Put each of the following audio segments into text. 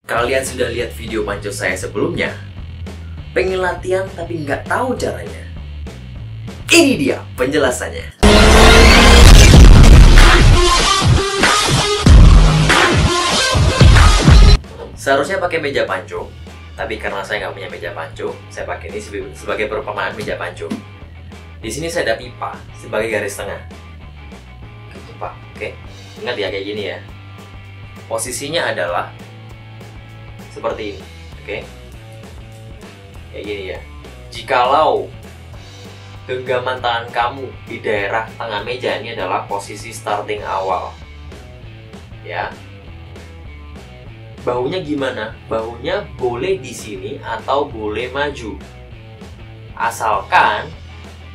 Kalian sudah lihat video panco saya sebelumnya? Pengen latihan tapi nggak tahu caranya? Ini dia penjelasannya. Seharusnya pakai meja panco, tapi karena saya nggak punya meja panco, saya pakai ini sebagai perumpamaan meja panco. Di sini saya ada pipa sebagai garis tengah. Pipa, oke. Ingat ya kayak gini ya. Posisinya adalah seperti ini, oke? Kayak gini ya. Jikalau genggaman tangan kamu di daerah tengah meja, ini adalah posisi starting awal, ya. Bahunya gimana? Bahunya boleh di sini atau boleh maju, asalkan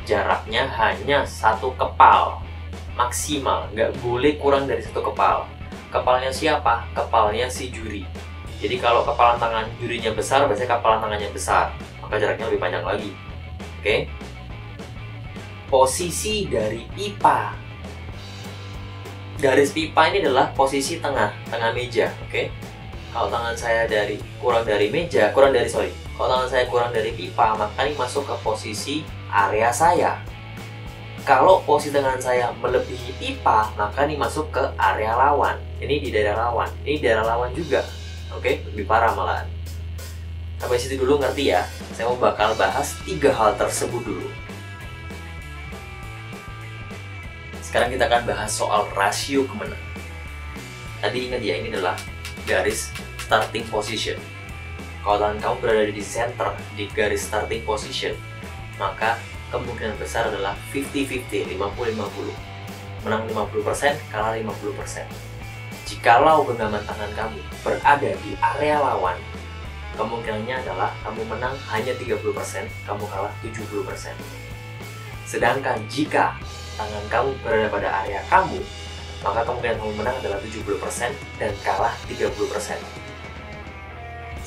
jaraknya hanya satu kepal maksimal, nggak boleh kurang dari satu kepal. Kepalnya siapa? Kepalnya si juri. Jadi kalau kepalan tangan jurinya besar, biasanya kepalan tangannya besar, maka jaraknya lebih panjang lagi. Oke? Posisi dari pipa. Garis pipa ini adalah posisi tengah meja. Oke? Kalau tangan saya kurang dari kalau tangan saya kurang dari pipa, maka ini masuk ke posisi area saya. Kalau posisi tangan saya melebihi pipa, maka ini masuk ke area lawan. Ini di daerah lawan. Ini daerah lawan juga. Oke, lebih parah malahan. Sampai situ dulu ngerti ya? Saya mau bakal bahas 3 hal tersebut dulu. Sekarang kita akan bahas soal rasio kemenangan. Tadi ingat ya, ini adalah garis starting position. Kalau tangan kamu berada di center, di garis starting position, maka kemungkinan besar adalah 50-50, 50-50. Menang 50%, kalah 50%. Jikalau genggaman tangan kamu berada di area lawan, kemungkinannya adalah kamu menang hanya 30%, kamu kalah 70%. Sedangkan jika tangan kamu berada pada area kamu, maka kemungkinan kamu menang adalah 70% dan kalah 30%.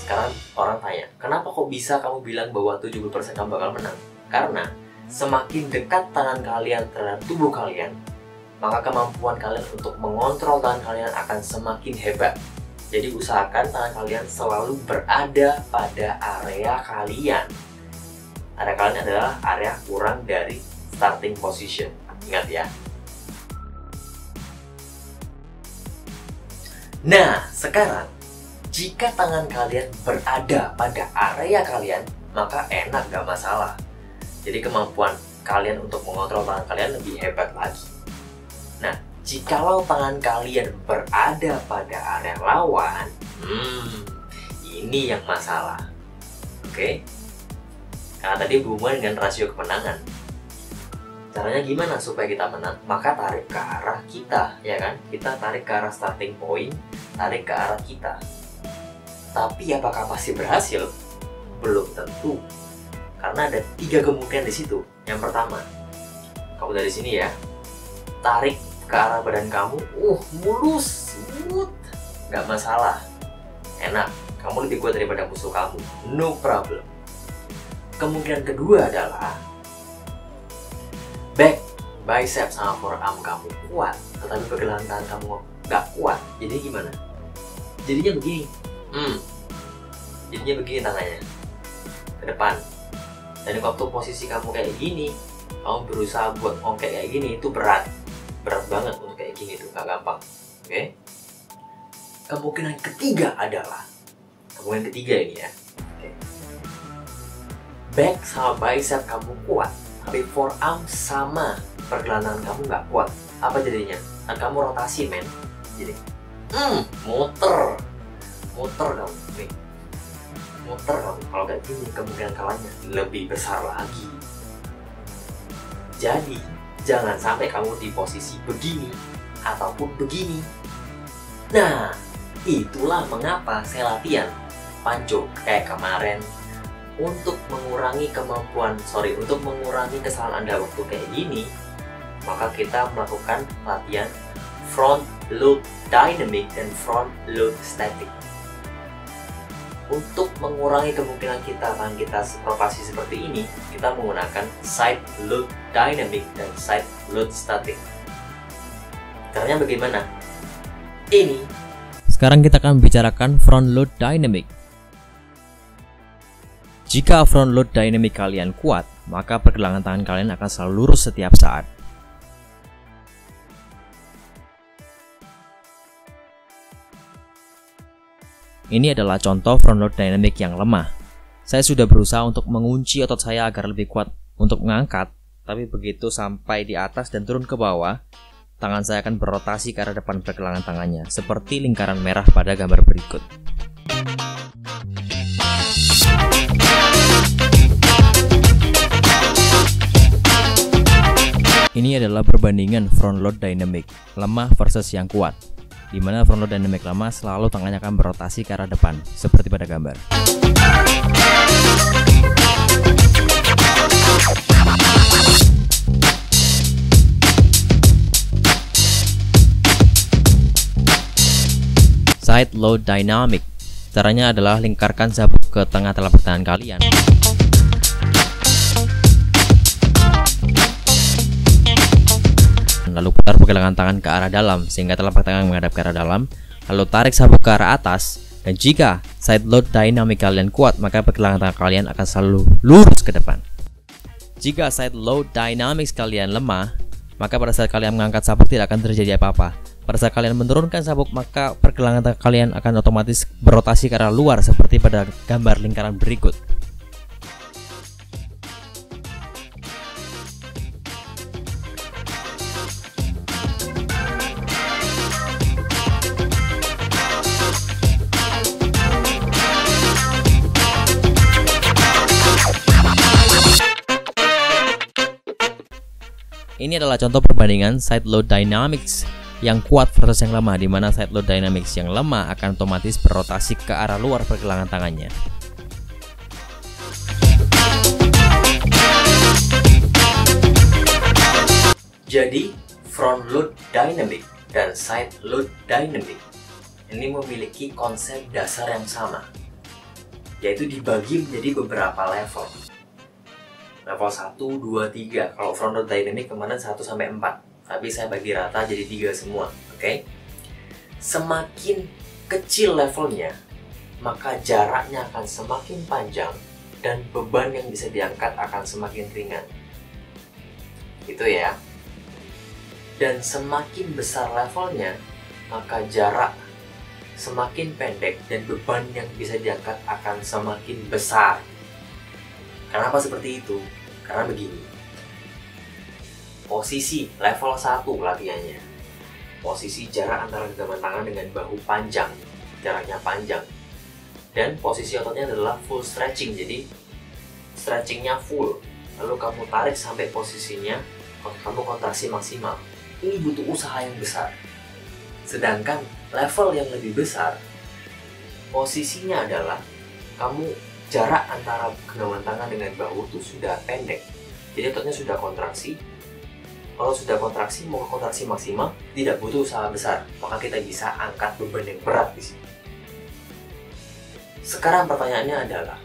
Sekarang orang tanya, kenapa kok bisa kamu bilang bahwa 70% kamu bakal menang? Karena semakin dekat tangan kalian terhadap tubuh kalian, maka kemampuan kalian untuk mengontrol tangan kalian akan semakin hebat. Jadi usahakan tangan kalian selalu berada pada area kalian. Area kalian adalah area kurang dari starting position. Ingat ya. Nah, sekarang jika tangan kalian berada pada area kalian, maka enak, gak masalah. Jadi kemampuan kalian untuk mengontrol tangan kalian lebih hebat lagi. Nah, jikalau tangan kalian berada pada area lawan, ini yang masalah. Oke? Karena tadi berhubungan dengan rasio kemenangan. Caranya gimana supaya kita menang? Maka tarik ke arah kita, ya kan? Kita tarik ke arah starting point, tarik ke arah kita. Tapi apakah pasti berhasil? Belum tentu. Karena ada 3 kemungkinan di situ. Yang pertama, kamu dari sini ya, tarik ke arah badan kamu, mulus, smooth, nggak masalah, enak, kamu lebih kuat daripada musuh kamu, no problem. Kemungkinan kedua adalah back, bicep sama forearm kamu kuat, tetapi pergelangan tangan kamu nggak kuat. Jadi gimana? Jadinya begini, jadinya begini tangannya ke depan. Dan waktu posisi kamu kayak gini, kamu berusaha buat ngongkek kayak gini, itu berat banget untuk kayak gini tuh, gak gampang. Oke? Kemungkinan ketiga ini ya. Oke. Back sama bicep kamu kuat, tapi forearm sama pergelangan kamu gak kuat. Apa jadinya? Kan kamu rotasi, men. Jadi, muter kamu, nih. Muter kamu. Kalau kayak gini, kemungkinan kalahnya lebih besar lagi. Jadi, jangan sampai kamu di posisi begini ataupun begini. Nah, itulah mengapa saya latihan panco kayak kemarin untuk mengurangi kesalahan Anda waktu kayak gini. Maka kita melakukan latihan front load dynamic dan front load static. Untuk mengurangi kemungkinan tangan kita rotasi seperti ini, kita menggunakan side load dynamic dan side load static. Caranya bagaimana? Ini Sekarang kita akan membicarakan front load dynamic. Jika front load dynamic kalian kuat, maka pergelangan tangan kalian akan selalu lurus setiap saat. Ini adalah contoh front load dynamic yang lemah. Saya sudah berusaha untuk mengunci otot saya agar lebih kuat untuk mengangkat, tapi begitu sampai di atas dan turun ke bawah, tangan saya akan berotasi ke arah depan pergelangan tangannya, seperti lingkaran merah pada gambar berikut. Ini adalah perbandingan front load dynamic lemah versus yang kuat, di mana front load dynamic lemah selalu tangannya akan berotasi ke arah depan, seperti pada gambar. Side load dynamic. Caranya adalah lingkarkan sabuk ke tengah telapak tangan kalian. Lalu putar pergelangan tangan ke arah dalam sehingga telapak tangan menghadap ke arah dalam. Lalu tarik sabuk ke arah atas. Dan jika side load dynamic kalian kuat, maka pergelangan tangan kalian akan selalu lurus ke depan. Jika side load dynamics kalian lemah, maka pada saat kalian mengangkat sabuk tidak akan terjadi apa-apa. Pada saat kalian menurunkan sabuk, maka pergelangan tangan kalian akan otomatis berotasi ke arah luar seperti pada gambar lingkaran berikut. Ini adalah contoh perbandingan side load dynamics yang kuat versus yang lemah, di mana side load dynamics yang lemah akan otomatis berotasi ke arah luar pergelangan tangannya. Jadi, front load dynamic dan side load dynamic ini memiliki konsep dasar yang sama, yaitu dibagi menjadi beberapa level. Level 1, 2, 3. Kalau front load dynamic kemarin 1 sampai 4. Tapi saya bagi rata jadi 3 semua. Oke? Semakin kecil levelnya, maka jaraknya akan semakin panjang dan beban yang bisa diangkat akan semakin ringan. Gitu ya. Dan semakin besar levelnya, maka jarak semakin pendek dan beban yang bisa diangkat akan semakin besar. Kenapa seperti itu? Karena begini. Posisi level 1 latihannya. Posisi jarak antara genggaman tangan dengan bahu panjang. Jaraknya panjang. Dan posisi ototnya adalah full stretching. Jadi stretchingnya full. Lalu kamu tarik sampai posisinya, kamu kontraksi maksimal. Ini butuh usaha yang besar. Sedangkan level yang lebih besar, posisinya adalah kamu jarak antara genggaman tangan dengan bahu itu sudah pendek, jadi ototnya sudah kontraksi. Kalau sudah kontraksi, mau kontraksi maksimal, tidak butuh usaha besar, maka kita bisa angkat beban yang berat di sini. Sekarang pertanyaannya adalah,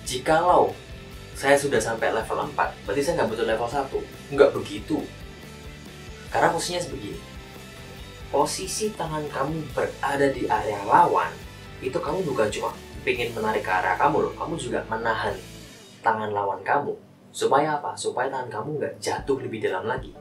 jikalau saya sudah sampai level 4, berarti saya nggak butuh level 1? Nggak begitu. Karena posisinya sebegini. Posisi tangan kamu berada di area lawan, itu kamu bukan cuma pengen menarik ke arah kamu loh, kamu juga menahan tangan lawan kamu. Supaya apa? Supaya tangan kamu nggak jatuh lebih dalam lagi.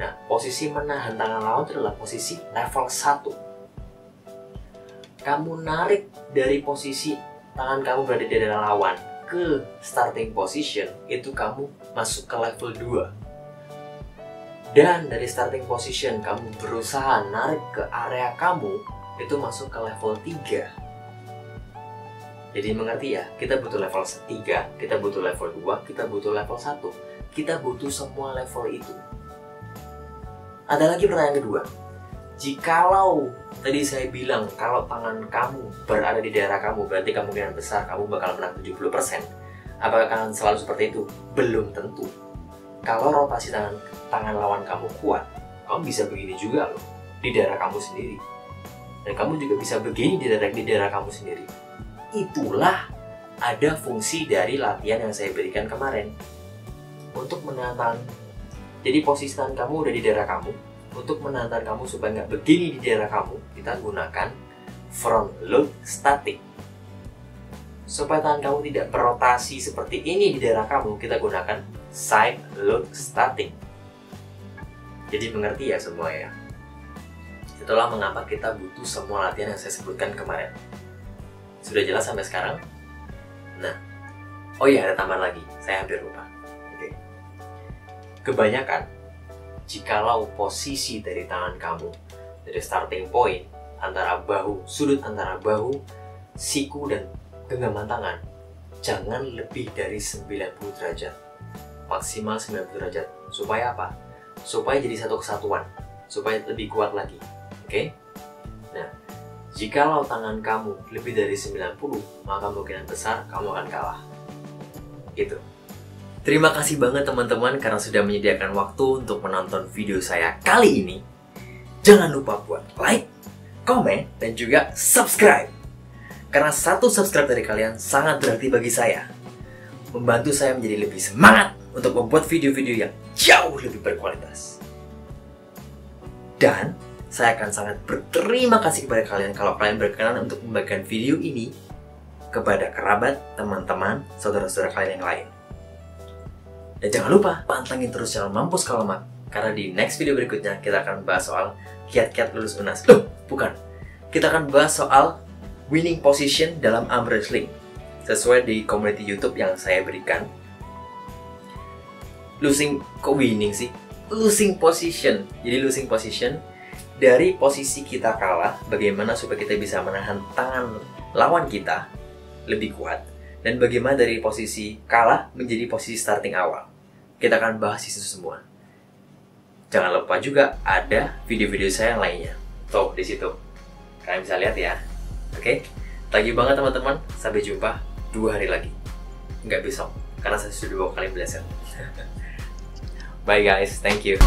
Nah, posisi menahan tangan lawan itu adalah posisi level 1. Kamu narik dari posisi tangan kamu berada di area lawan ke starting position, itu kamu masuk ke level 2. Dan dari starting position kamu berusaha narik ke area kamu, itu masuk ke level 3. Jadi mengerti ya, kita butuh level 3, kita butuh level 2, kita butuh level 1. Kita butuh semua level itu. Ada lagi pertanyaan kedua. Jikalau tadi saya bilang kalau tangan kamu berada di daerah kamu, berarti kemungkinan besar kamu bakal menang 70%. Apakah akan selalu seperti itu? Belum tentu. Kalau rotasi tangan lawan kamu kuat, kamu bisa begini juga loh, di daerah kamu sendiri. Dan kamu juga bisa begini di daerah kamu sendiri. Itulah ada fungsi dari latihan yang saya berikan kemarin untuk menahan tangan. Jadi posisi tangan kamu udah di daerah kamu, untuk menahan tangan kamu supaya nggak begini di daerah kamu, kita gunakan front load static. Supaya tangan kamu tidak berotasi seperti ini di daerah kamu, kita gunakan side load static. Jadi mengerti ya semua ya? Itulah mengapa kita butuh semua latihan yang saya sebutkan kemarin. Sudah jelas sampai sekarang? Nah, oh iya, ada tambahan lagi, saya hampir lupa. Oke. Kebanyakan, jikalau posisi dari tangan kamu, dari starting point, antara bahu, sudut antara bahu, siku, dan genggaman tangan, jangan lebih dari 90 derajat. Maksimal 90 derajat. Supaya apa? Supaya jadi satu kesatuan, supaya lebih kuat lagi. Oke? Nah, jikalau tangan kamu lebih dari 90, maka kemungkinan besar kamu akan kalah. Gitu. Terima kasih banget teman-teman karena sudah menyediakan waktu untuk menonton video saya kali ini. Jangan lupa buat like, komen, dan juga subscribe. Karena satu subscribe dari kalian sangat berarti bagi saya. Membantu saya menjadi lebih semangat untuk membuat video-video yang jauh lebih berkualitas. Dan saya akan sangat berterima kasih kepada kalian kalau kalian berkenan untuk membagikan video ini kepada kerabat, teman-teman, saudara-saudara kalian yang lain. Dan jangan lupa pantengin terus channel Mampus Kalamak, karena di next video berikutnya kita akan bahas soal kiat-kiat lulus UNAS. Loh, bukan. Kita akan bahas soal winning position dalam arm wrestling sesuai di community YouTube yang saya berikan. Losing position. Jadi losing position dari posisi kita kalah, bagaimana supaya kita bisa menahan tangan lawan kita lebih kuat, dan bagaimana dari posisi kalah menjadi posisi starting awal. Kita akan bahas itu semua. Jangan lupa juga ada video-video saya yang lainnya. Tuh, di situ. Kalian bisa lihat ya. Oke? Thank you banget teman-teman. Sampai jumpa 2 hari lagi. Nggak besok, karena saya sudah 2 kali belajar. Bye guys. Thank you.